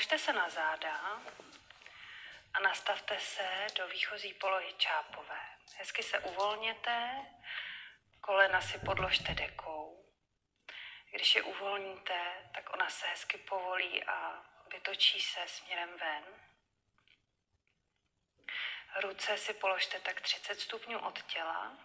Položte se na záda a nastavte se do výchozí polohy čápové. Hezky se uvolněte, kolena si podložte dekou. Když je uvolníte, tak ona se hezky povolí a vytočí se směrem ven. Ruce si položte tak 30 stupňů od těla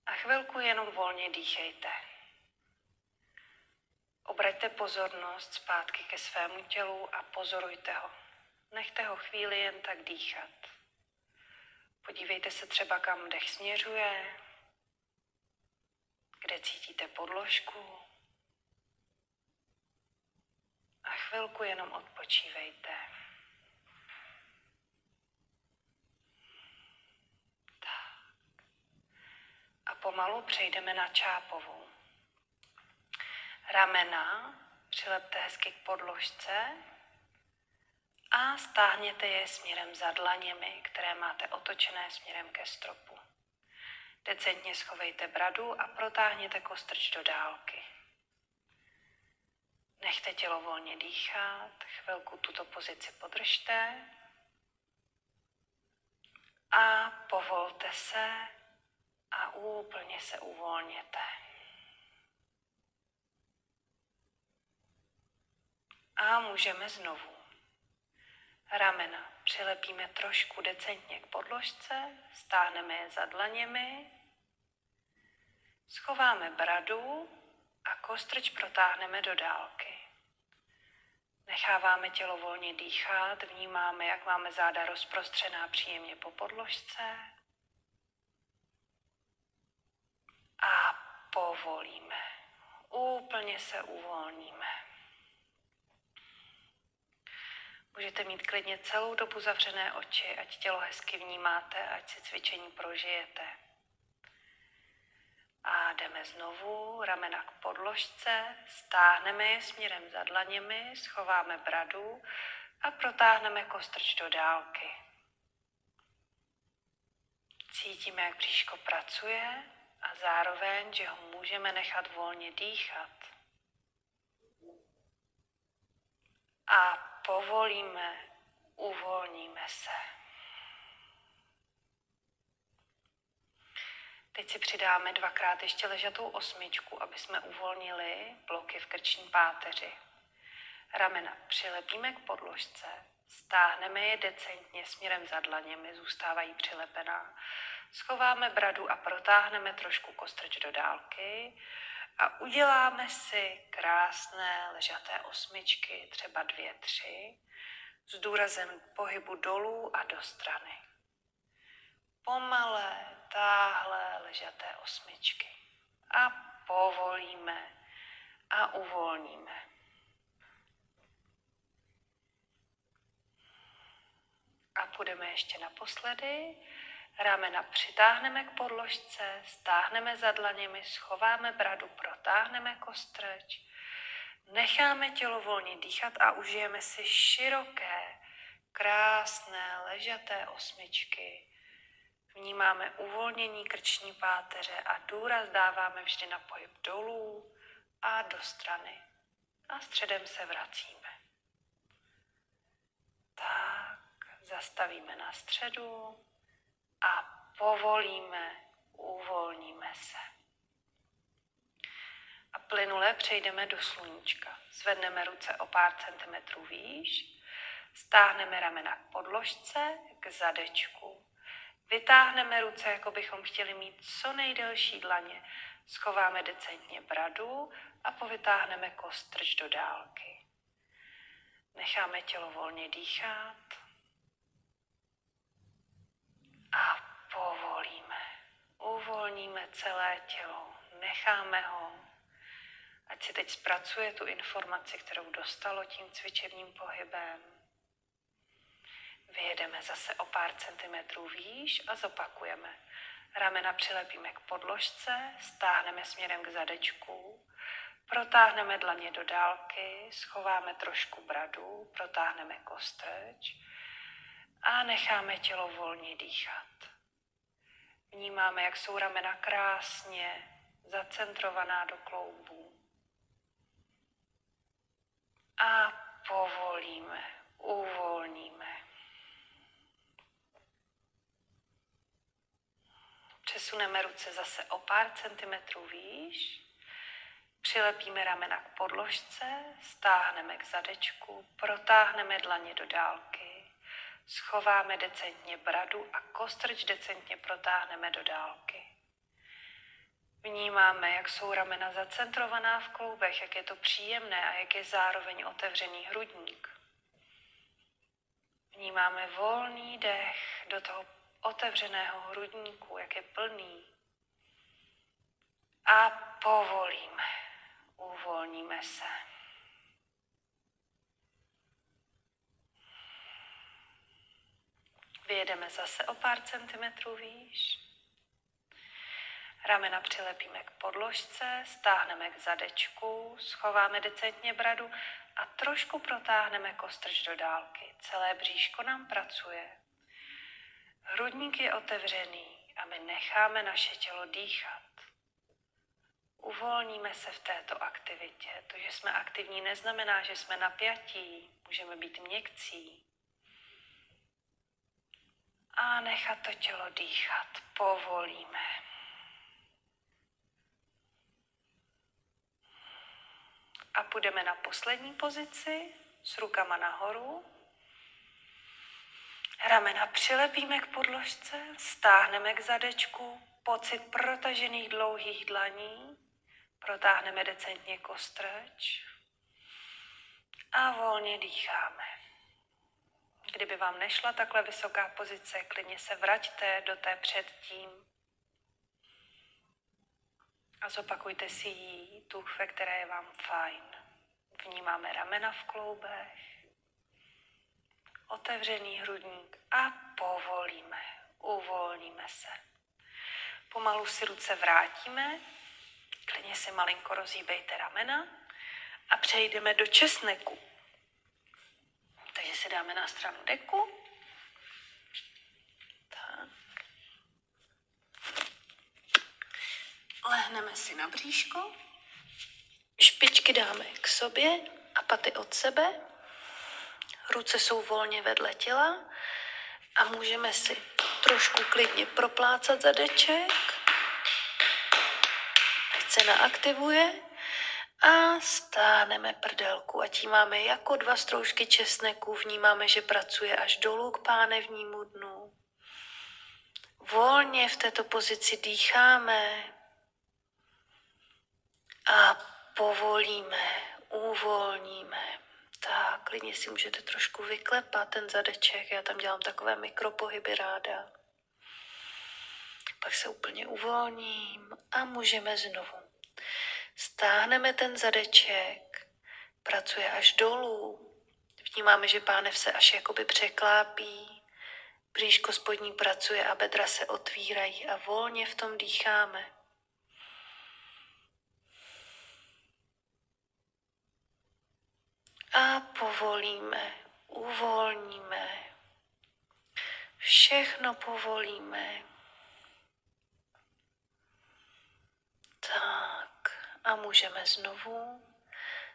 a chvilku jenom volně dýchejte. Obraťte pozornost zpátky ke svému tělu a pozorujte ho. Nechte ho chvíli jen tak dýchat. Podívejte se třeba, kam dech směřuje, kde cítíte podložku a chvilku jenom odpočívejte. Tak. A pomalu přejdeme na čápovou. Ramena přilepte hezky k podložce a stáhněte je směrem za dlaněmi, které máte otočené směrem ke stropu. Decentně schovejte bradu a protáhněte kostrč do dálky. Nechte tělo volně dýchat, chvilku tuto pozici podržte a povolte se a úplně se uvolněte. A můžeme znovu. Ramena přilepíme trošku decentně k podložce, stáhneme je za dlaněmi, schováme bradu a kostrč protáhneme do dálky. Necháváme tělo volně dýchat, vnímáme, jak máme záda rozprostřená příjemně po podložce a povolíme. Úplně se uvolníme. Můžete mít klidně celou dobu zavřené oči, ať tělo hezky vnímáte, ať si cvičení prožijete. A jdeme znovu, ramena k podložce, stáhneme je směrem za dlaněmi, schováme bradu a protáhneme kostrč do dálky. Cítíme, jak bříško pracuje a zároveň, že ho můžeme nechat volně dýchat. A povolíme, uvolníme se. Teď si přidáme dvakrát ještě ležatou osmičku, aby jsme uvolnili bloky v krční páteři. Ramena přilepíme k podložce, stáhneme je decentně směrem za dlaněmi, zůstávají přilepená. Schováme bradu a protáhneme trošku kostrč do dálky a uděláme si krásné ležaté osmičky, třeba 2, 3, s důrazem pohybu dolů a do strany. Pomalé, táhlé ležaté osmičky. A povolíme a uvolníme. A půjdeme ještě naposledy. Ramena přitáhneme k podložce, stáhneme za dlaněmi, schováme bradu, protáhneme kostrč, necháme tělo volně dýchat a užijeme si široké, krásné, ležaté osmičky. Vnímáme uvolnění krční páteře a důraz dáváme vždy na pohyb dolů a do strany. A středem se vracíme. Tak, zastavíme na středu a povolíme, uvolníme se. A plynule přejdeme do sluníčka. Zvedneme ruce o pár centimetrů výš, stáhneme ramena k podložce, k zadečku. Vytáhneme ruce, jako bychom chtěli mít co nejdelší dlaně. Schováme decentně bradu a povytáhneme kostrč do dálky. Necháme tělo volně dýchat a povolíme. Uvolníme celé tělo, necháme ho, ať si teď zpracuje tu informaci, kterou dostalo tím cvičebním pohybem. Vyjedeme zase o pár centimetrů výš a zopakujeme. Ramena přilepíme k podložce, stáhneme směrem k zadečku, protáhneme dlaně do dálky, schováme trošku bradu, protáhneme kostrč a necháme tělo volně dýchat. Vnímáme, jak jsou ramena krásně zacentrovaná do kloubů. A povolíme, uvolníme. Přesuneme ruce zase o pár centimetrů výš, přilepíme ramena k podložce, stáhneme k zadečku, protáhneme dlaně do dálky, schováme decentně bradu a kostrč decentně protáhneme do dálky. Vnímáme, jak jsou ramena zacentrovaná v kloubech, jak je to příjemné a jak je zároveň otevřený hrudník. Vnímáme volný dech do toho otevřeného hrudníku, jak je plný. A povolíme, uvolníme se. Vyjedeme zase o pár centimetrů výš. Ramena přilepíme k podložce, stáhneme k zadečku, schováme decentně bradu a trošku protáhneme kostrč do dálky. Celé bříško nám pracuje. Hrudník je otevřený a my necháme naše tělo dýchat. Uvolníme se v této aktivitě. To, že jsme aktivní, neznamená, že jsme napjatí. Můžeme být měkcí. A nechat to tělo dýchat. Povolíme. A půjdeme na poslední pozici s rukama nahoru. Ramena přilepíme k podložce, stáhneme k zadečku, pocit protažených dlouhých dlaní, protáhneme decentně kostrč a volně dýcháme. Kdyby vám nešla takhle vysoká pozice, klidně se vraťte do té předtím a zopakujte si ji, tu, ve které je vám fajn. Vnímáme ramena v kloubech, otevřený hrudník a povolíme, uvolníme se. Pomalu si ruce vrátíme, klidně si malinko rozhýbejte ramena a přejdeme do česneku. Takže si dáme na stranu deku. Tak. Lehneme si na bříško, špičky dáme k sobě a paty od sebe. Ruce jsou volně vedle těla a můžeme si trošku klidně proplácat zadeček. Ať se naaktivuje a stáhneme prdelku. A tím máme jako 2 stroužky česneku. Vnímáme, že pracuje až dolů k pánevnímu dnu. Volně v této pozici dýcháme a povolíme, uvolníme. Tak, klidně si můžete trošku vyklepat ten zadeček, já tam dělám takové mikropohyby ráda. Pak se úplně uvolním a můžeme znovu. Stáhneme ten zadeček, pracuje až dolů. Vnímáme, že pánev se až jakoby překlápí. Bříško spodní pracuje a bedra se otvírají a volně v tom dýcháme. A povolíme, uvolníme, všechno povolíme. Tak a můžeme znovu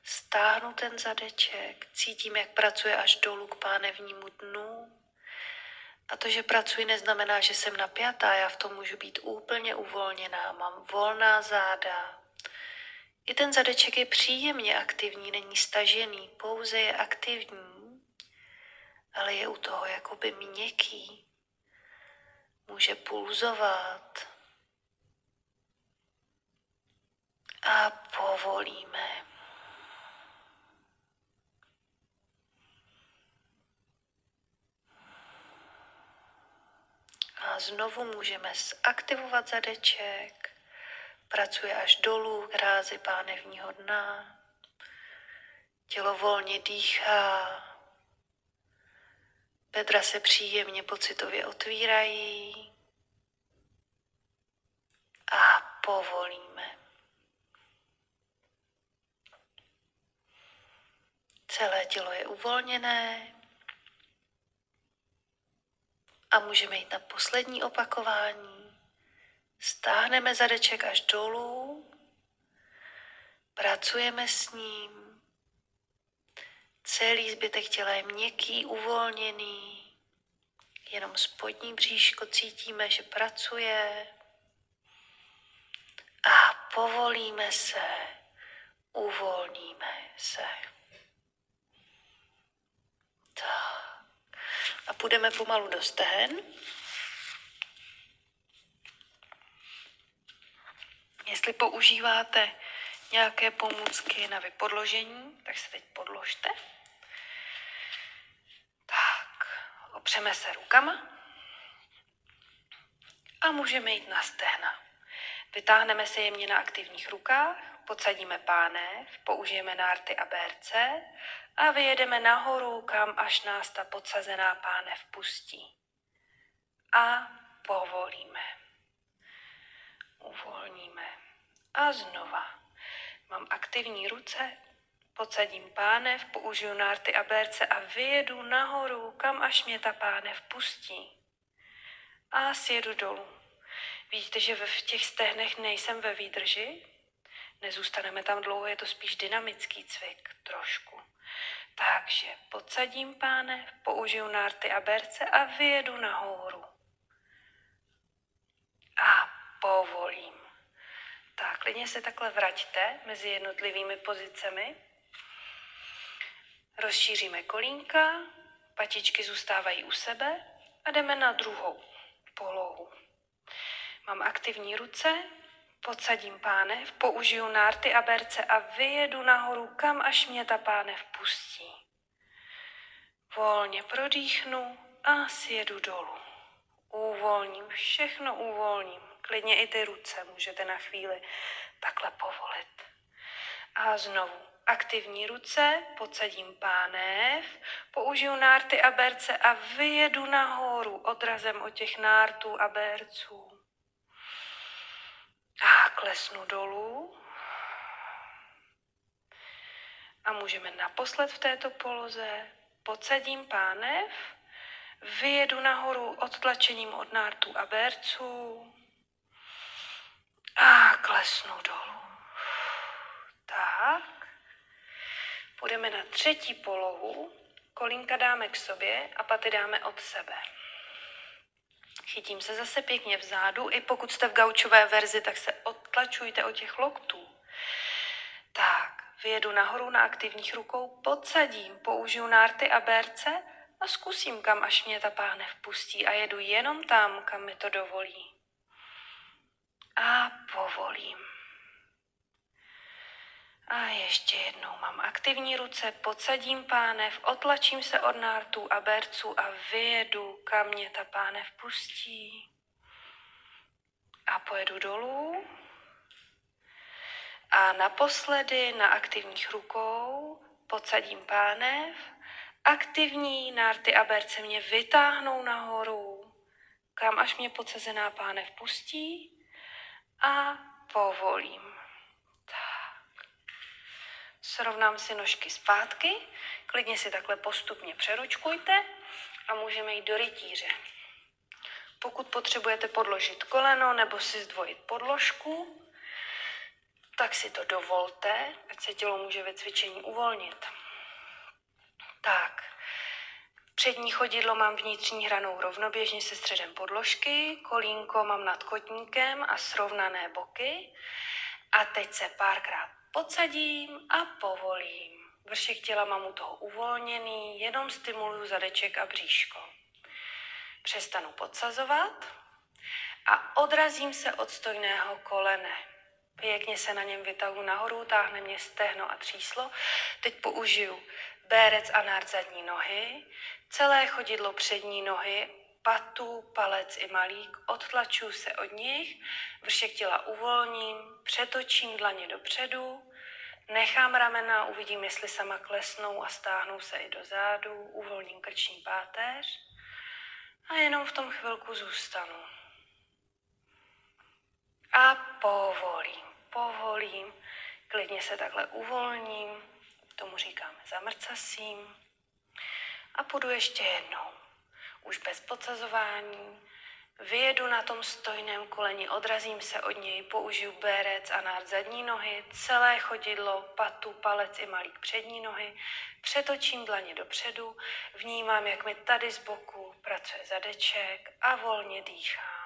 stáhnout ten zadeček, cítím, jak pracuje až dolů k pánevnímu dnu. A to, že pracuji, neznamená, že jsem napjatá, já v tom můžu být úplně uvolněná, mám volná záda. I ten zadeček je příjemně aktivní, není stažený, pouze je aktivní, ale je u toho jakoby měkký. Může pulzovat. A povolíme. A znovu můžeme zaktivovat zadeček. Pracuje až dolů k rázi pánevního dna. Tělo volně dýchá. Bedra se příjemně pocitově otvírají. A povolíme. Celé tělo je uvolněné. A můžeme jít na poslední opakování. Stáhneme zadeček až dolů. Pracujeme s ním. Celý zbytek těla je měkký, uvolněný. Jenom spodní bříško cítíme, že pracuje. A povolíme se, uvolníme se. Tak. A půjdeme pomalu do stehen. Jestli používáte nějaké pomůcky na vypodložení, tak se teď podložte. Tak, opřeme se rukama a můžeme jít na stehna. Vytáhneme se jemně na aktivních rukách, podsadíme pánev, použijeme nárty a berce a vyjedeme nahoru, kam až nás ta podsazená pánev pustí. A povolíme. Uvolníme. A znova. Mám aktivní ruce, podsadím pánev, použiju nárty a berce a vyjedu nahoru, kam až mě ta pánev pustí. A sjedu dolů. Vidíte, že v těch stehnech nejsem ve výdrži? Nezůstaneme tam dlouho, je to spíš dynamický cvik, trošku. Takže podsadím pánev, použiju nárty a berce a vyjedu nahoru. A povolím. Tak, klidně se takhle vraťte mezi jednotlivými pozicemi. Rozšíříme kolínka, patičky zůstávají u sebe a jdeme na druhou polohu. Mám aktivní ruce, podsadím pánev, použiju nárty a berce a vyjedu nahoru, kam až mě ta pánev pustí. Volně prodýchnu a sjedu dolů. Uvolním, všechno uvolním. Klidně i ty ruce můžete na chvíli takhle povolit. A znovu aktivní ruce, podsadím pánev, použiju nárty a berce a vyjedu nahoru odrazem od těch nártů a berců. A klesnu dolů. A můžeme naposled v této poloze, podsadím pánev, vyjedu nahoru odtlačením od nártů a berců. A klesnu dolů. Tak. Půjdeme na třetí polohu. Kolínka dáme k sobě a paty dáme od sebe. Chytím se zase pěkně vzadu. I pokud jste v gaučové verzi, tak se odtlačujte od těch loktů. Tak, vyjedu nahoru na aktivních rukou, podsadím, použiju nárty a berce a zkusím, kam až mě ta pánev pustí a jedu jenom tam, kam mi to dovolí. A povolím. A ještě jednou mám aktivní ruce, podsadím pánev, otlačím se od nártů a berců a vyjedu, kam mě ta pánev pustí. A pojedu dolů. A naposledy na aktivních rukou podsadím pánev, aktivní nárty a berce mě vytáhnou nahoru, kam až mě podsazená pánev pustí a povolím. Srovnám si nožky zpátky, klidně si takhle postupně přeručkujte a můžeme jít do rytíře. Pokud potřebujete podložit koleno nebo si zdvojit podložku, tak si to dovolte, ať se tělo může ve cvičení uvolnit. Tak, přední chodidlo mám vnitřní hranou rovnoběžně se středem podložky, kolínko mám nad kotníkem a srovnané boky. A teď se párkrát podsadím a povolím. Vršek těla mám u toho uvolněný, jenom stimuluju zadeček a bříško. Přestanu podsazovat a odrazím se od stojného kolene. Pěkně se na něm vytahu nahoru, táhne mě stehno a tříslo. Teď použiju bérec a nárt zadní nohy, celé chodidlo přední nohy, patu, palec i malík, odtlačuju se od nich, vršek těla uvolním, přetočím dlaně dopředu, nechám ramena, uvidím, jestli sama klesnou a stáhnou se i do zádu, uvolním krční páteř a jenom v tom chvilku zůstanu. A povolím, klidně se takhle uvolním, tomu říkáme zamrcasím a půjdu ještě jednou. Už bez podsazování, Vyjedu na tom stojném koleni, odrazím se od něj, použiju bérec a nárt zadní nohy, celé chodidlo, patu, palec i malík přední nohy, přetočím dlaně dopředu, vnímám, jak mi tady z boku pracuje zadeček a volně dýchám.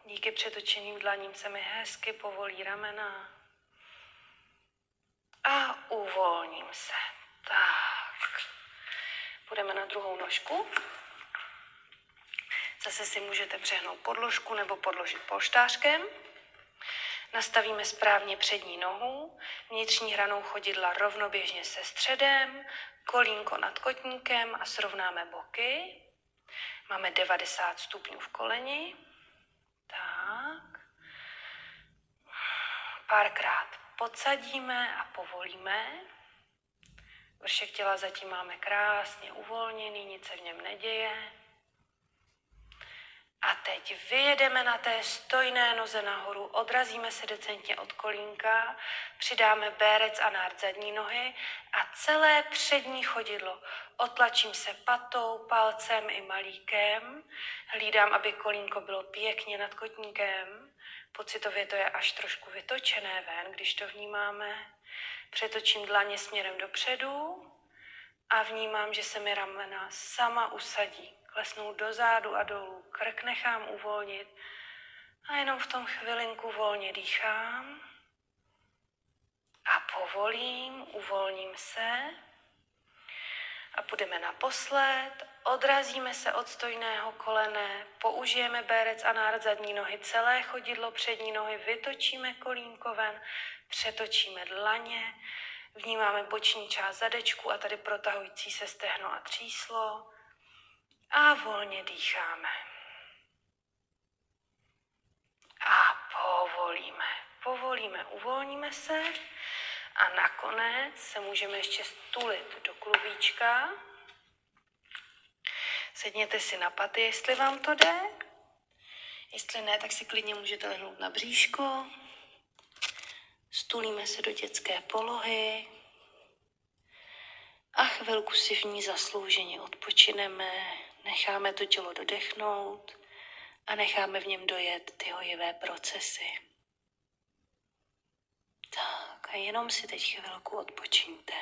Díky přetočeným dlaním se mi hezky povolí ramena a uvolním se. Tak, půjdeme na druhou nožku. Zase si můžete přehnout podložku nebo podložit polštářkem. Nastavíme správně přední nohu, vnitřní hranou chodidla rovnoběžně se středem, kolínko nad kotníkem a srovnáme boky. Máme 90 stupňů v koleni. Tak. Párkrát podsadíme a povolíme. Vršek těla zatím máme krásně uvolněný, nic se v něm neděje. A teď vyjedeme na té stojné noze nahoru, odrazíme se decentně od kolínka, přidáme bérec a nárt zadní nohy a celé přední chodidlo. Otlačím se patou, palcem i malíkem, hlídám, aby kolínko bylo pěkně nad kotníkem, pocitově to je až trošku vytočené ven, když to vnímáme. Přetočím dlaně směrem dopředu a vnímám, že se mi ramena sama usadí. Klesnou do zádu a dolů, krk nechám uvolnit a jenom v tom chvilinku volně dýchám a povolím, uvolním se a půjdeme naposled, odrazíme se od stojného kolene, použijeme bérec a nárt zadní nohy, celé chodidlo přední nohy, vytočíme kolínko ven, přetočíme dlaně, vnímáme boční část zadečku a tady protahující se stehno a tříslo. A volně dýcháme. A povolíme, uvolníme se a nakonec se můžeme ještě stulit do klubíčka. Sedněte si na paty, jestli vám to jde. Jestli ne, tak si klidně můžete lehnout na bříško. Stulíme se do dětské polohy a chvilku si v ní zaslouženě odpočineme. Necháme to tělo dodechnout a necháme v něm dojet ty hojivé procesy. Tak a jenom si teď chvilku odpočiňte.